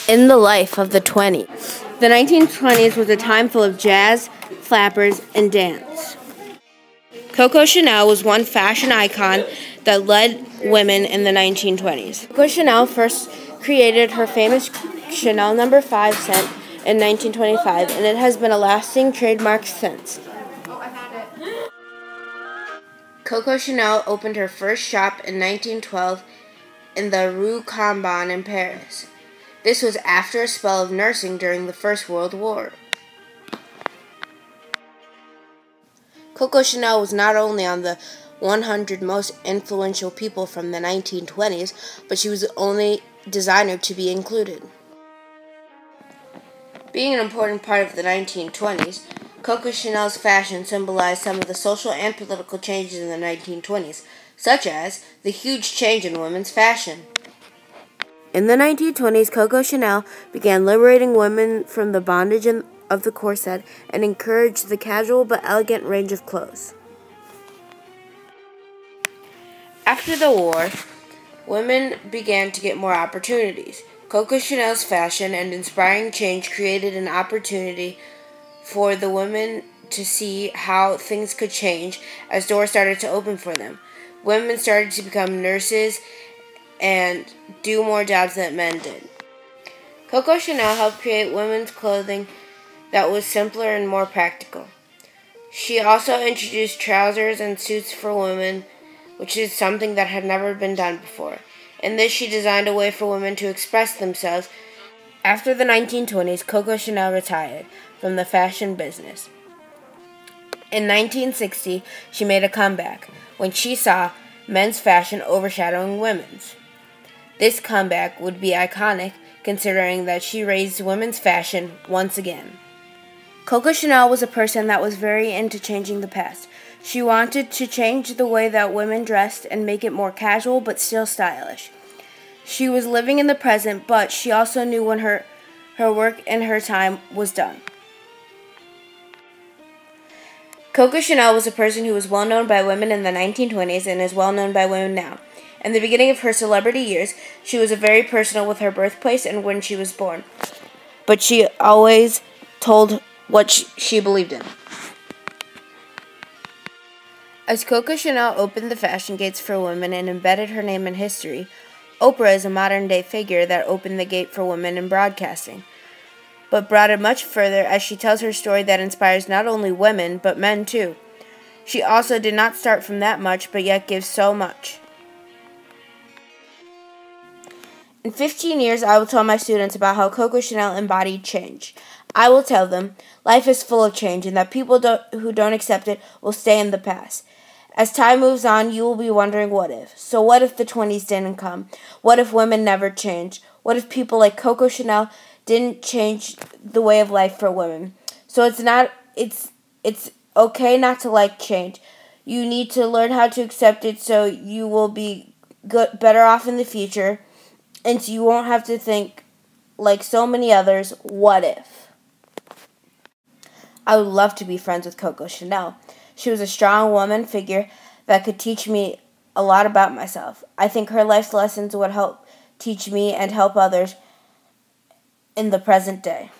in the life of the 20s. The 1920s was a time full of jazz, flappers, and dance. Coco Chanel was one fashion icon that led women in the 1920s. Coco Chanel first created her famous Chanel No. 5 scent in 1925, and it has been a lasting trademark since. Coco Chanel opened her first shop in 1912 in the Rue Cambon in Paris. This was after a spell of nursing during the First World War. Coco Chanel was not only on the 100 most influential people from the 1920s, but she was the only designer to be included. Being an important part of the 1920s, Coco Chanel's fashion symbolized some of the social and political changes in the 1920s, such as the huge change in women's fashion. In the 1920s, Coco Chanel began liberating women from the bondage of the corset and encouraged the casual but elegant range of clothes. After the war, women began to get more opportunities. Coco Chanel's fashion and inspiring change created an opportunity for the women to see how things could change as doors started to open for them. Women started to become nurses and do more jobs than men did. Coco Chanel helped create women's clothing that was simpler and more practical. She also introduced trousers and suits for women, which is something that had never been done before. In this, she designed a way for women to express themselves. After the 1920s, Coco Chanel retired from the fashion business. In 1960, she made a comeback when she saw men's fashion overshadowing women's. This comeback would be iconic, considering that she raised women's fashion once again. Coco Chanel was a person that was very into changing the past. She wanted to change the way that women dressed and make it more casual but still stylish. She was living in the present, but she also knew when her work and her time was done. Coco Chanel was a person who was well known by women in the 1920s and is well known by women now. In the beginning of her celebrity years, she was very personal with her birthplace and when she was born, but she always told what she believed in. As Coco Chanel opened the fashion gates for women and embedded her name in history, Oprah is a modern-day figure that opened the gate for women in broadcasting, but brought it much further as she tells her story that inspires not only women, but men too. She also did not start from that much, but yet gives so much. In 15 years, I will tell my students about how Coco Chanel embodied change. I will tell them life is full of change and that people who don't accept it will stay in the past. As time moves on, you will be wondering what if. So what if the 20s didn't come? What if women never changed? What if people like Coco Chanel didn't change the way of life for women? So it's okay not to like change. You need to learn how to accept it so you will be better off in the future. And so you won't have to think, like so many others, what if? I would love to be friends with Coco Chanel. She was a strong woman figure that could teach me a lot about myself. I think her life's lessons would help teach me and help others in the present day.